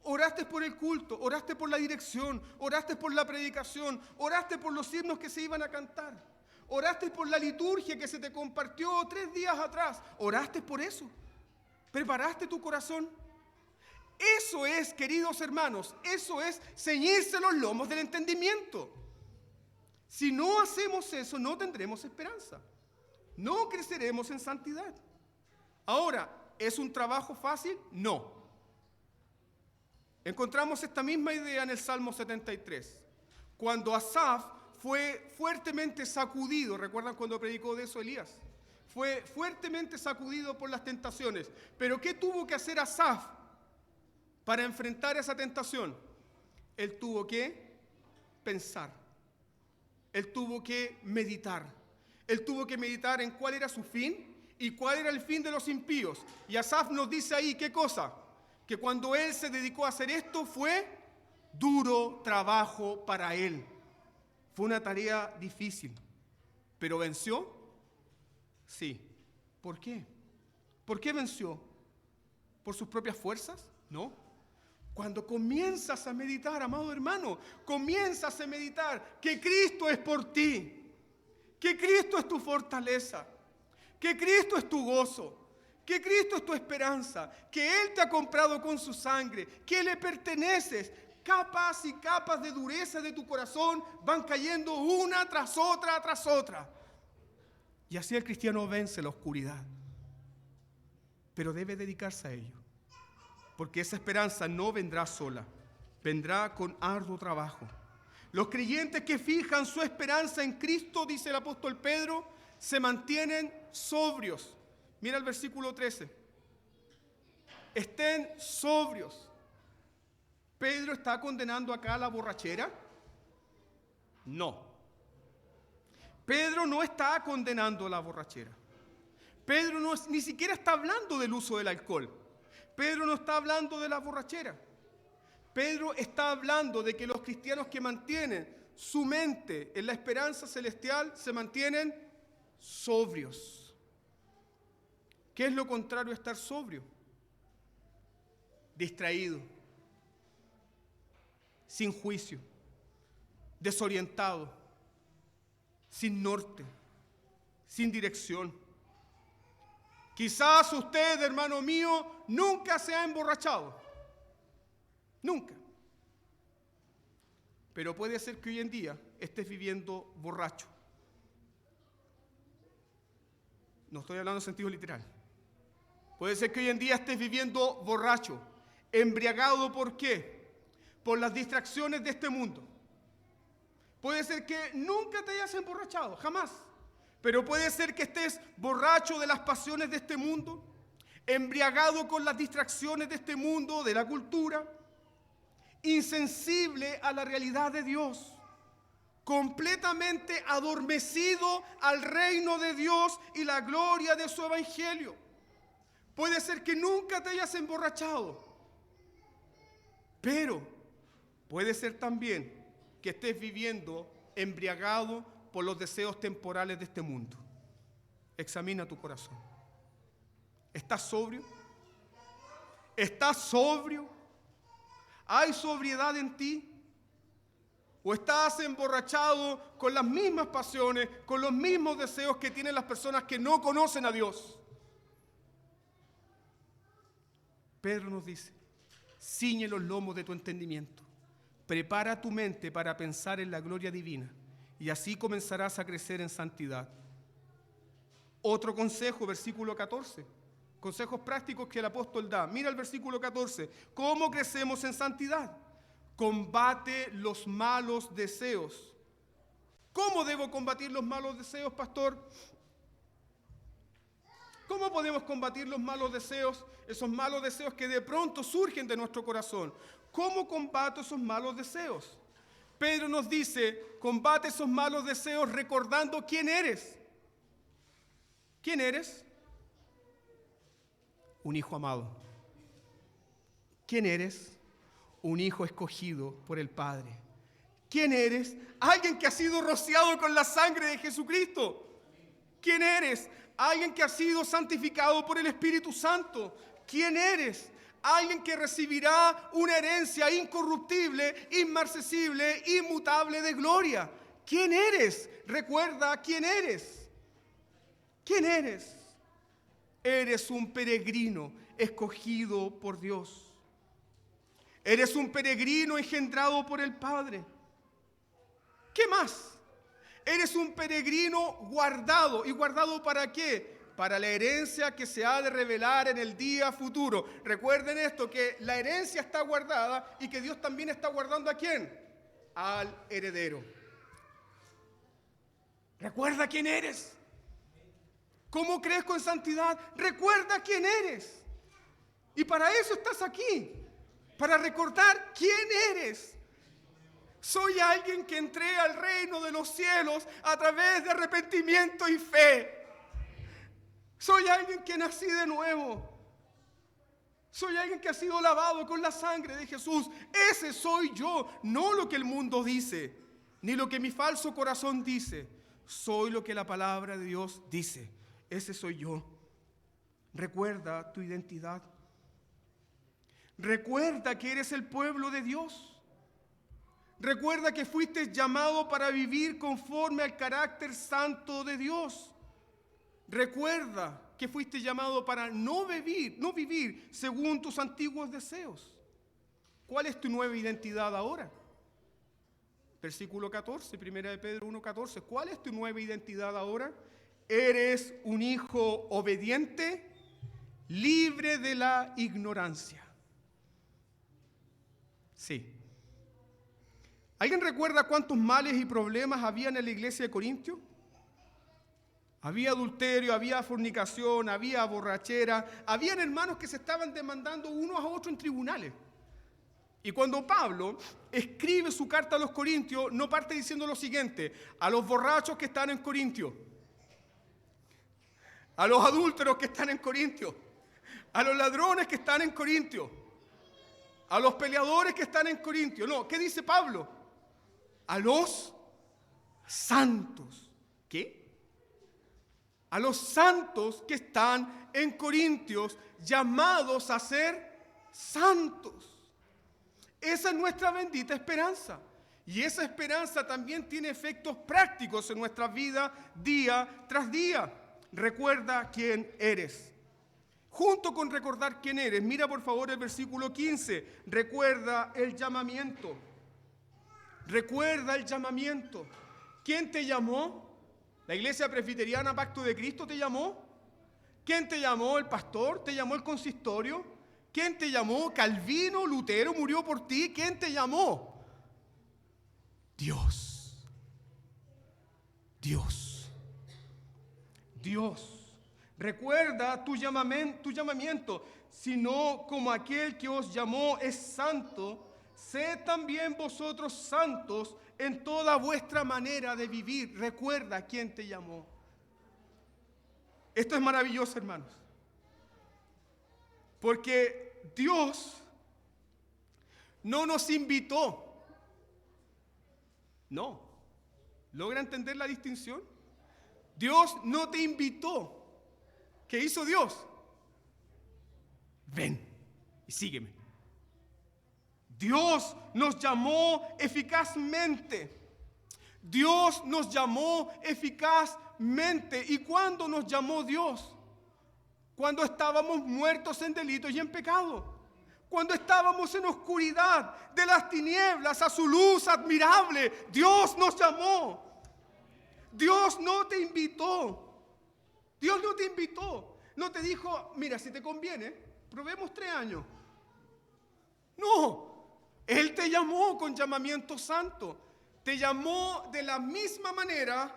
¿Oraste por el culto? ¿Oraste por la dirección? ¿Oraste por la predicación? ¿Oraste por los himnos que se iban a cantar? ¿Oraste por la liturgia que se te compartió 3 días atrás? ¿Oraste por eso? ¿Preparaste tu corazón? Eso es, queridos hermanos, eso es ceñirse los lomos del entendimiento. Si no hacemos eso, no tendremos esperanza. No creceremos en santidad. Ahora, ¿es un trabajo fácil? No. Encontramos esta misma idea en el Salmo 73. Cuando Asaf fue fuertemente sacudido, ¿recuerdan cuando predicó de eso Elías? Fue fuertemente sacudido por las tentaciones. Pero ¿qué tuvo que hacer Asaf para enfrentar esa tentación? Él tuvo que pensar. él tuvo que meditar. Él tuvo que meditar en cuál era su fin y cuál era el fin de los impíos. Y Asaf nos dice ahí, ¿qué cosa? Que cuando él se dedicó a hacer esto fue duro trabajo para él. Fue una tarea difícil. ¿Pero venció? Sí. ¿Por qué? ¿Por qué venció? ¿Por sus propias fuerzas? No. Cuando comienzas a meditar, amado hermano, comienzas a meditar que Cristo es por ti, que Cristo es tu fortaleza, que Cristo es tu gozo, que Cristo es tu esperanza, que Él te ha comprado con su sangre, que le perteneces. Capas y capas de dureza de tu corazón van cayendo una tras otra, tras otra. Y así el cristiano vence la oscuridad. Pero debe dedicarse a ello. Porque esa esperanza no vendrá sola, vendrá con arduo trabajo. Los creyentes que fijan su esperanza en Cristo, dice el apóstol Pedro, se mantienen sobrios. Mira el versículo 13. Estén sobrios. ¿Pedro está condenando acá la borrachera? No. Pedro no está condenando la borrachera. Pedro ni siquiera está hablando del uso del alcohol. Pedro no está hablando de la borrachera. Pedro está hablando de que los cristianos que mantienen su mente en la esperanza celestial se mantienen sobrios. ¿Qué es lo contrario a estar sobrio? Distraído, sin juicio, desorientado, sin norte, sin dirección. Quizás usted, hermano mío, nunca se ha emborrachado. Nunca. Pero puede ser que hoy en día estés viviendo borracho. No estoy hablando en sentido literal. Puede ser que hoy en día estés viviendo borracho, embriagado. ¿Por qué? Por las distracciones de este mundo. Puede ser que nunca te hayas emborrachado, jamás. Pero puede ser que estés borracho de las pasiones de este mundo, embriagado con las distracciones de este mundo, de la cultura, insensible a la realidad de Dios, completamente adormecido al reino de Dios y la gloria de su evangelio. Puede ser que nunca te hayas emborrachado, pero puede ser también que estés viviendo embriagado por los deseos temporales de este mundo. Examina tu corazón. ¿Estás sobrio? ¿Estás sobrio? ¿Hay sobriedad en ti? ¿O estás emborrachado con las mismas pasiones, con los mismos deseos que tienen las personas que no conocen a Dios? Pedro nos dice, ciñe los lomos de tu entendimiento, prepara tu mente para pensar en la gloria divina, y así comenzarás a crecer en santidad. Otro consejo, versículo 14. Consejos prácticos que el apóstol da. Mira el versículo 14. ¿Cómo crecemos en santidad? Combate los malos deseos. ¿Cómo debo combatir los malos deseos, pastor? ¿Cómo podemos combatir los malos deseos? Esos malos deseos que de pronto surgen de nuestro corazón. ¿Cómo combato esos malos deseos? Pedro nos dice, combate esos malos deseos recordando quién eres. ¿Quién eres? Un hijo amado. ¿Quién eres? Un hijo escogido por el Padre. ¿Quién eres? Alguien que ha sido rociado con la sangre de Jesucristo. ¿Quién eres? Alguien que ha sido santificado por el Espíritu Santo. ¿Quién eres? Alguien que recibirá una herencia incorruptible, inmarcesible, inmutable de gloria. ¿Quién eres? Recuerda quién eres. ¿Quién eres? Eres un peregrino escogido por Dios. Eres un peregrino engendrado por el Padre. ¿Qué más? Eres un peregrino guardado. ¿Y guardado para qué? Para la herencia que se ha de revelar en el día futuro. Recuerden esto, que la herencia está guardada y que Dios también está guardando ¿a quién? Al heredero. Recuerda quién eres. ¿Cómo crezco en santidad? Recuerda quién eres. Y para eso estás aquí, para recordar quién eres. Soy alguien que entré al reino de los cielos a través de arrepentimiento y fe. Soy alguien que nací de nuevo. Soy alguien que ha sido lavado con la sangre de Jesús. Ese soy yo, no lo que el mundo dice, ni lo que mi falso corazón dice. Soy lo que la palabra de Dios dice. Ese soy yo. Recuerda tu identidad. Recuerda que eres el pueblo de Dios. Recuerda que fuiste llamado para vivir conforme al carácter santo de Dios. Recuerda que fuiste llamado para no vivir según tus antiguos deseos. ¿Cuál es tu nueva identidad ahora? Versículo 14, 1 de Pedro 1:14. ¿Cuál es tu nueva identidad ahora? Eres un hijo obediente, libre de la ignorancia. Sí. ¿Alguien recuerda cuántos males y problemas habían en la iglesia de Corintios? Había adulterio, había fornicación, había borrachera, habían hermanos que se estaban demandando unos a otros en tribunales. Y cuando Pablo escribe su carta a los corintios, no parte diciendo lo siguiente: a los borrachos que están en Corintios, a los adúlteros que están en Corintios, a los ladrones que están en Corintios, a los peleadores que están en Corintios. No, ¿qué dice Pablo? A los santos. ¿Qué? A los santos que están en Corintios, llamados a ser santos. Esa es nuestra bendita esperanza. Y esa esperanza también tiene efectos prácticos en nuestra vida día tras día. Recuerda quién eres. Junto con recordar quién eres, mira por favor el versículo 15. Recuerda el llamamiento. Recuerda el llamamiento. ¿Quién te llamó? ¿La Iglesia Presbiteriana Pacto de Cristo te llamó? ¿Quién te llamó? ¿El pastor? ¿Te llamó el consistorio? ¿Quién te llamó? ¿Calvino? ¿Lutero murió por ti? ¿Quién te llamó? Dios. Dios. Dios. Recuerda tu llamamiento. Sino como aquel que os llamó es santo, sed también vosotros santos en toda vuestra manera de vivir. Recuerda quién te llamó. Esto es maravilloso, hermanos. Porque Dios no nos invitó. No. ¿Logra entender la distinción? Dios no te invitó. ¿Qué hizo Dios? Ven y sígueme. Dios nos llamó eficazmente. Dios nos llamó eficazmente. ¿Y cuándo nos llamó Dios? Cuando estábamos muertos en delitos y en pecado. Cuando estábamos en oscuridad, de las tinieblas a su luz admirable. Dios nos llamó. Dios no te invitó. Dios no te invitó. No te dijo, mira, si te conviene, probemos 3 años. No. Él te llamó con llamamiento santo. Te llamó de la misma manera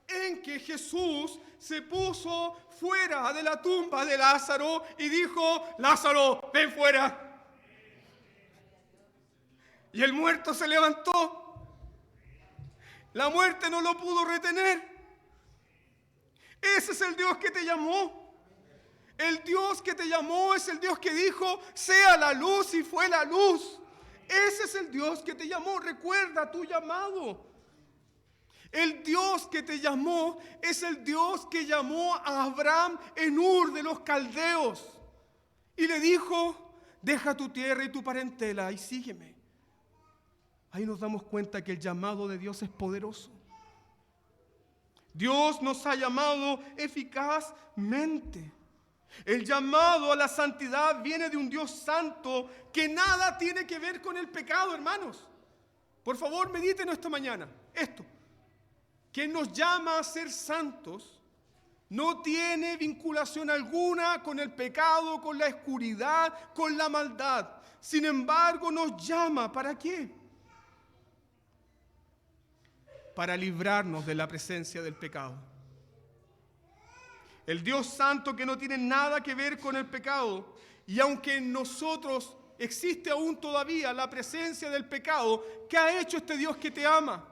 en que Jesús se puso fuera de la tumba de Lázaro y dijo, Lázaro, ven fuera. Y el muerto se levantó. La muerte no lo pudo retener. Ese es el Dios que te llamó. El Dios que te llamó es el Dios que dijo, sea la luz y fue la luz. Ese es el Dios que te llamó. Recuerda tu llamado. El Dios que te llamó es el Dios que llamó a Abraham en Ur de los Caldeos. Y le dijo, deja tu tierra y tu parentela y sígueme. Ahí nos damos cuenta que el llamado de Dios es poderoso. Dios nos ha llamado eficazmente. El llamado a la santidad viene de un Dios santo que nada tiene que ver con el pecado, hermanos. Por favor, mediten esta mañana esto. Quien nos llama a ser santos no tiene vinculación alguna con el pecado, con la oscuridad, con la maldad. Sin embargo, nos llama, ¿para qué? Para librarnos de la presencia del pecado. El Dios santo que no tiene nada que ver con el pecado, y aunque nosotros existe aún todavía la presencia del pecado, ¿qué ha hecho este Dios que te ama?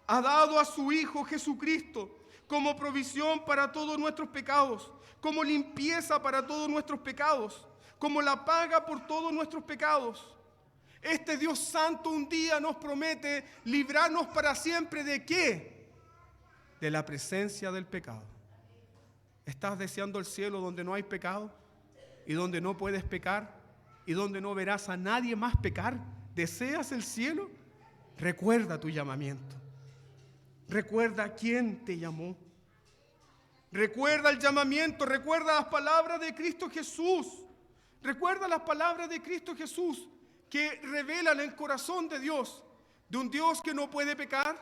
Ha dado a su Hijo Jesucristo como provisión para todos nuestros pecados, como limpieza para todos nuestros pecados, como la paga por todos nuestros pecados. Este Dios Santo un día nos promete librarnos para siempre ¿de qué? De la presencia del pecado. ¿Estás deseando el cielo donde no hay pecado y donde no puedes pecar y donde no verás a nadie más pecar? ¿Deseas el cielo? Recuerda tu llamamiento. Recuerda quién te llamó. Recuerda el llamamiento, recuerda las palabras de Cristo Jesús. Recuerda las palabras de Cristo Jesús que revelan el corazón de Dios, de un Dios que no puede pecar,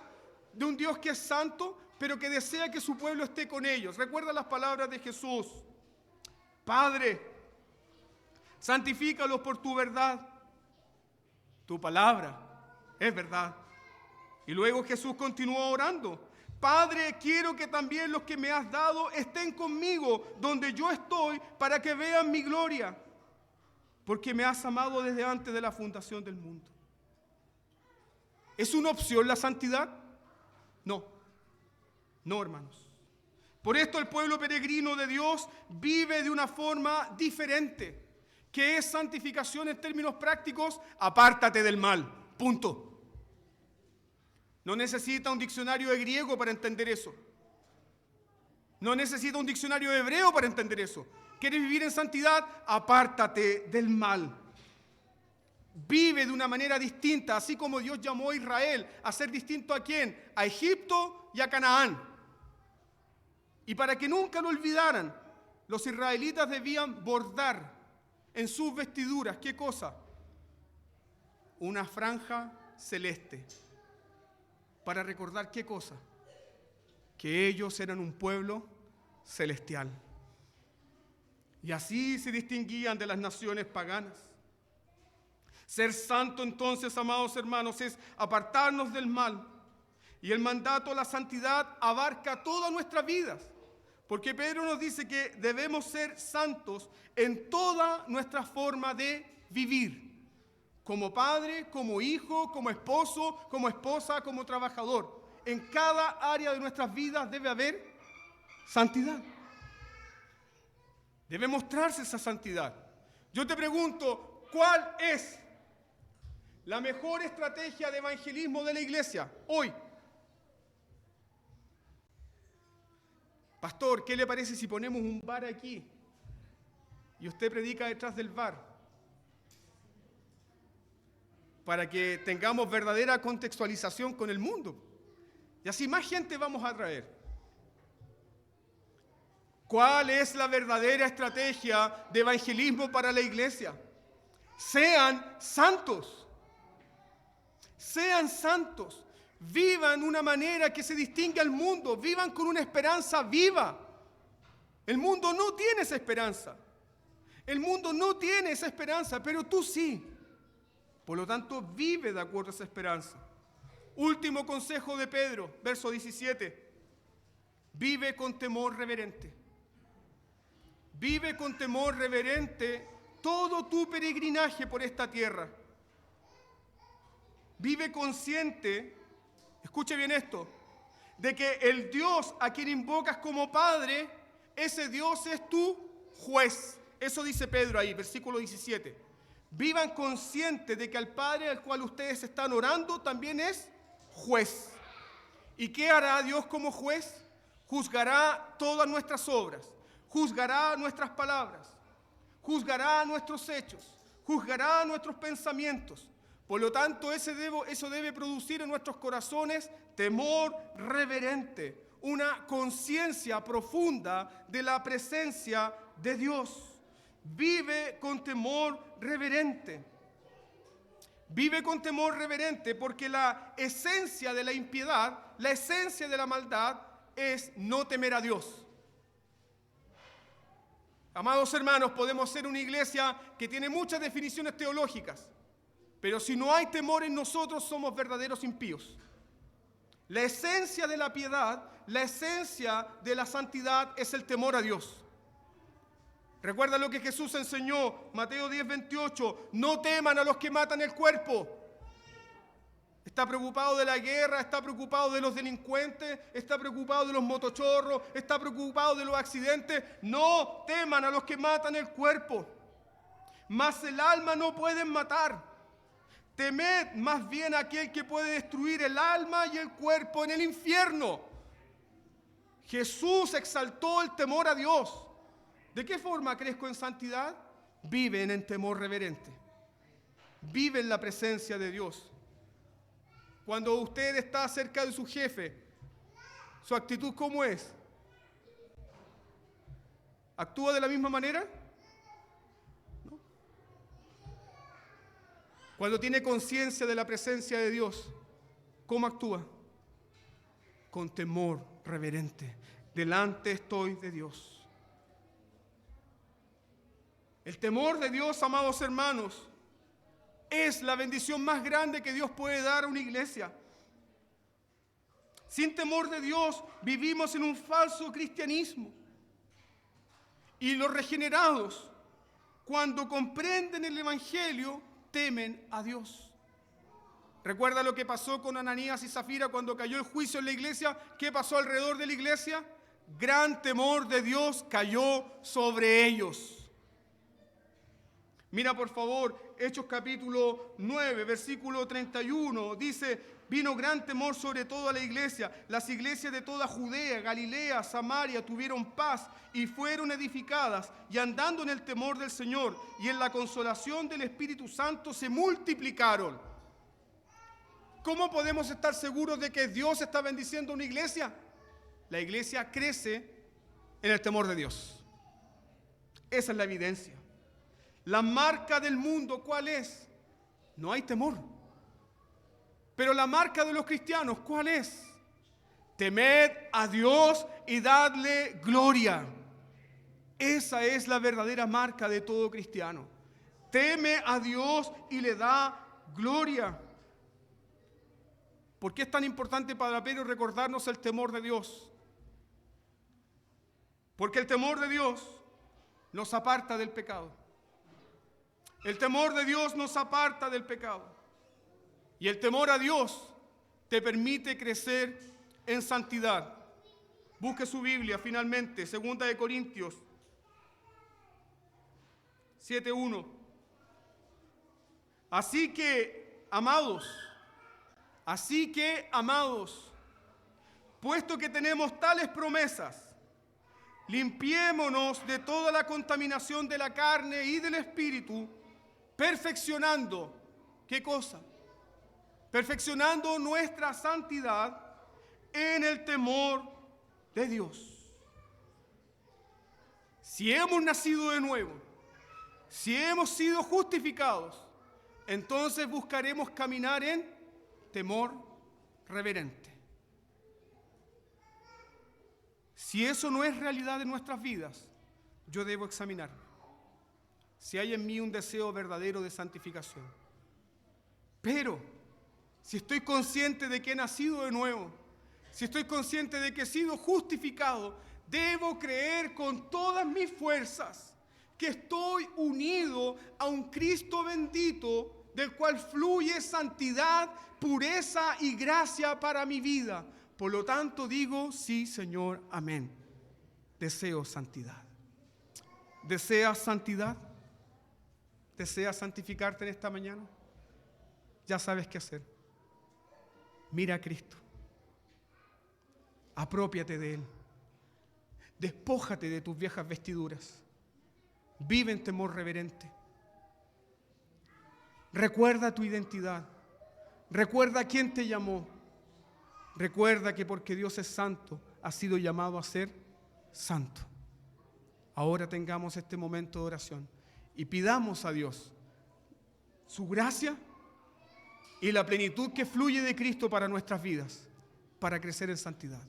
de un Dios que es santo, pero que desea que su pueblo esté con ellos. Recuerda las palabras de Jesús. Padre, santifícalos por tu verdad. Tu palabra es verdad. Y luego Jesús continuó orando. Padre, quiero que también los que me has dado estén conmigo donde yo estoy para que vean mi gloria, porque me has amado desde antes de la fundación del mundo. ¿Es una opción la santidad? No, hermanos. Por esto el pueblo peregrino de Dios vive de una forma diferente, que es santificación en términos prácticos. Apártate del mal, punto. No necesita un diccionario de griego para entender eso. No necesita un diccionario de hebreo para entender eso. ¿Quieres vivir en santidad? Apártate del mal. Vive de una manera distinta, así como Dios llamó a Israel a ser distinto ¿a quién? A Egipto y a Canaán. Y para que nunca lo olvidaran, los israelitas debían bordar en sus vestiduras, ¿qué cosa? Una franja celeste. Para recordar ¿qué cosa? Que ellos eran un pueblo celestial. Y así se distinguían de las naciones paganas. Ser santo entonces, amados hermanos, es apartarnos del mal. Y el mandato a la santidad abarca todas nuestras vidas. Porque Pedro nos dice que debemos ser santos en toda nuestra forma de vivir. Como padre, como hijo, como esposo, como esposa, como trabajador. En cada área de nuestras vidas debe haber santidad. Debe mostrarse esa santidad. Yo te pregunto, ¿cuál es la mejor estrategia de evangelismo de la iglesia hoy? Pastor, ¿qué le parece si ponemos un bar aquí y usted predica detrás del bar? Para que tengamos verdadera contextualización con el mundo. Y así más gente vamos a traer. ¿Cuál es la verdadera estrategia de evangelismo para la iglesia? Sean santos. Sean santos. Vivan de una manera que se distingue al mundo. Vivan con una esperanza viva. El mundo no tiene esa esperanza. El mundo no tiene esa esperanza, pero tú sí. Por lo tanto, vive de acuerdo a esa esperanza. Último consejo de Pedro, verso 17. Vive con temor reverente. Vive con temor reverente todo tu peregrinaje por esta tierra. Vive consciente, escuche bien esto, de que el Dios a quien invocas como Padre, ese Dios es tu juez. Eso dice Pedro ahí, versículo 17. Vivan conscientes de que el Padre al cual ustedes están orando también es juez. ¿Y qué hará Dios como juez? Juzgará todas nuestras obras, juzgará nuestras palabras, juzgará nuestros hechos, juzgará nuestros pensamientos. Por lo tanto, eso debe producir en nuestros corazones temor reverente, una conciencia profunda de la presencia de Dios. Vive con temor reverente. Vive con temor reverente porque la esencia de la impiedad, la esencia de la maldad es no temer a Dios. Amados hermanos, podemos ser una iglesia que tiene muchas definiciones teológicas, pero si no hay temor en nosotros somos verdaderos impíos. La esencia de la piedad, la esencia de la santidad es el temor a Dios. Recuerda lo que Jesús enseñó, Mateo 10:28, no teman a los que matan el cuerpo. Está preocupado de la guerra, está preocupado de los delincuentes, está preocupado de los motochorros, está preocupado de los accidentes. No teman a los que matan el cuerpo, mas el alma no pueden matar. Temed más bien a aquel que puede destruir el alma y el cuerpo en el infierno. Jesús exaltó el temor a Dios. ¿De qué forma crezco en santidad? Viven en temor reverente. Vive en la presencia de Dios. Cuando usted está cerca de su jefe, ¿su actitud cómo es? ¿Actúa de la misma manera? ¿No? Cuando tiene conciencia de la presencia de Dios, ¿cómo actúa? Con temor reverente. Delante estoy de Dios. El temor de Dios, amados hermanos, es la bendición más grande que Dios puede dar a una iglesia. Sin temor de Dios vivimos en un falso cristianismo. Y los regenerados, cuando comprenden el Evangelio, temen a Dios. ¿Recuerda lo que pasó con Ananías y Zafira cuando cayó el juicio en la iglesia? ¿Qué pasó alrededor de la iglesia? Gran temor de Dios cayó sobre ellos. Mira por favor, Hechos capítulo 9, versículo 31, dice, vino gran temor sobre toda la iglesia. Las iglesias de toda Judea, Galilea, Samaria tuvieron paz y fueron edificadas, y andando en el temor del Señor y en la consolación del Espíritu Santo se multiplicaron. ¿Cómo podemos estar seguros de que Dios está bendiciendo a una iglesia? La iglesia crece en el temor de Dios. Esa es la evidencia. La marca del mundo, ¿cuál es? No hay temor. Pero la marca de los cristianos, ¿cuál es? Temed a Dios y dadle gloria. Esa es la verdadera marca de todo cristiano. Teme a Dios y le da gloria. ¿Por qué es tan importante para Pedro recordarnos el temor de Dios? Porque el temor de Dios nos aparta del pecado. El temor de Dios nos aparta del pecado. Y el temor a Dios te permite crecer en santidad. Busque su Biblia finalmente, 2 Corintios 7:1. Así que, amados, puesto que tenemos tales promesas, limpiémonos de toda la contaminación de la carne y del espíritu, perfeccionando, ¿qué cosa? Perfeccionando nuestra santidad en el temor de Dios. Si hemos nacido de nuevo, si hemos sido justificados, entonces buscaremos caminar en temor reverente. Si eso no es realidad en nuestras vidas, yo debo examinarme. Si hay en mí un deseo verdadero de santificación. Pero, si estoy consciente de que he nacido de nuevo, si estoy consciente de que he sido justificado, debo creer con todas mis fuerzas que estoy unido a un Cristo bendito, del cual fluye santidad, pureza y gracia para mi vida. Por lo tanto digo, sí, Señor, amén. Deseo santidad. ¿Deseas santidad? ¿Deseas santificarte en esta mañana? Ya sabes qué hacer. Mira a Cristo. Aprópiate de Él. Despójate de tus viejas vestiduras. Vive en temor reverente. Recuerda tu identidad. Recuerda quién te llamó. Recuerda que porque Dios es santo, has sido llamado a ser santo. Ahora tengamos este momento de oración y pidamos a Dios su gracia y la plenitud que fluye de Cristo para nuestras vidas, para crecer en santidad.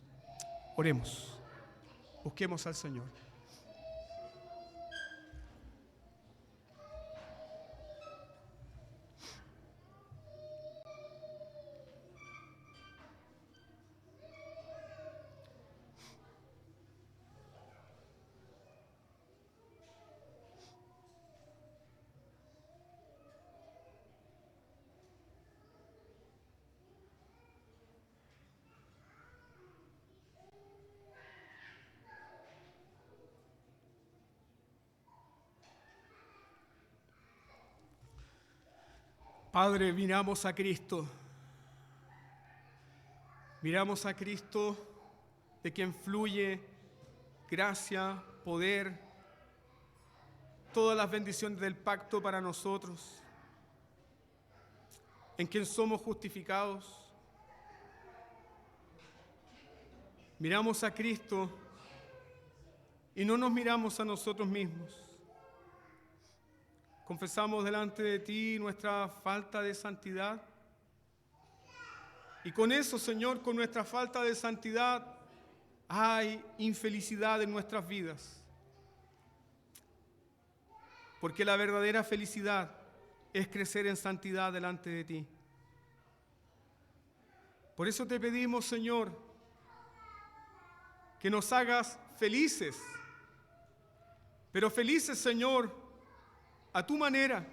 Oremos. Busquemos al Señor. Padre, miramos a Cristo. Miramos a Cristo, de quien fluye gracia, poder, todas las bendiciones del pacto para nosotros, en quien somos justificados. Miramos a Cristo y no nos miramos a nosotros mismos. Confesamos delante de ti nuestra falta de santidad. Y con eso, Señor, con nuestra falta de santidad, hay infelicidad en nuestras vidas. Porque la verdadera felicidad es crecer en santidad delante de ti. Por eso te pedimos, Señor, que nos hagas felices. Pero felices, Señor, a tu manera.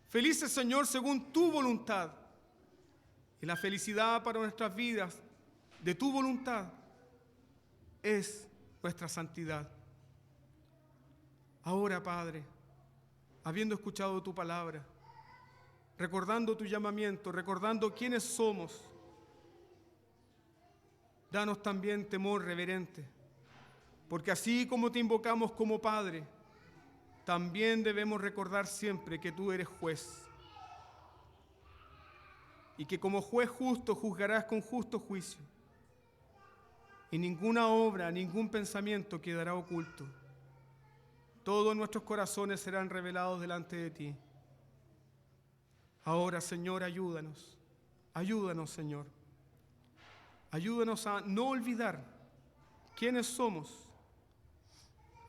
Felices, Señor, según tu voluntad. Y la felicidad para nuestras vidas, de tu voluntad, es nuestra santidad. Ahora, Padre, habiendo escuchado tu palabra, recordando tu llamamiento, recordando quiénes somos, danos también temor reverente, porque así como te invocamos como Padre, también debemos recordar siempre que tú eres juez. Y que como juez justo juzgarás con justo juicio. Y ninguna obra, ningún pensamiento quedará oculto. Todos nuestros corazones serán revelados delante de ti. Ahora, Señor, ayúdanos. Ayúdanos, Señor. Ayúdanos a no olvidar quiénes somos.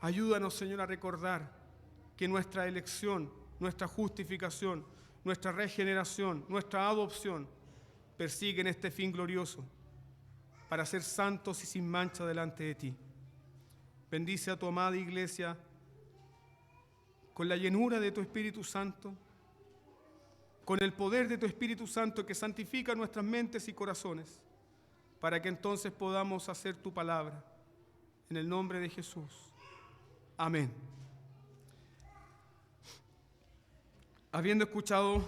Ayúdanos, Señor, a recordar que nuestra elección, nuestra justificación, nuestra regeneración, nuestra adopción, persiguen este fin glorioso, para ser santos y sin mancha delante de ti. Bendice a tu amada iglesia con la llenura de tu Espíritu Santo, con el poder de tu Espíritu Santo que santifica nuestras mentes y corazones, para que entonces podamos hacer tu palabra. En el nombre de Jesús. Amén. Habiendo escuchado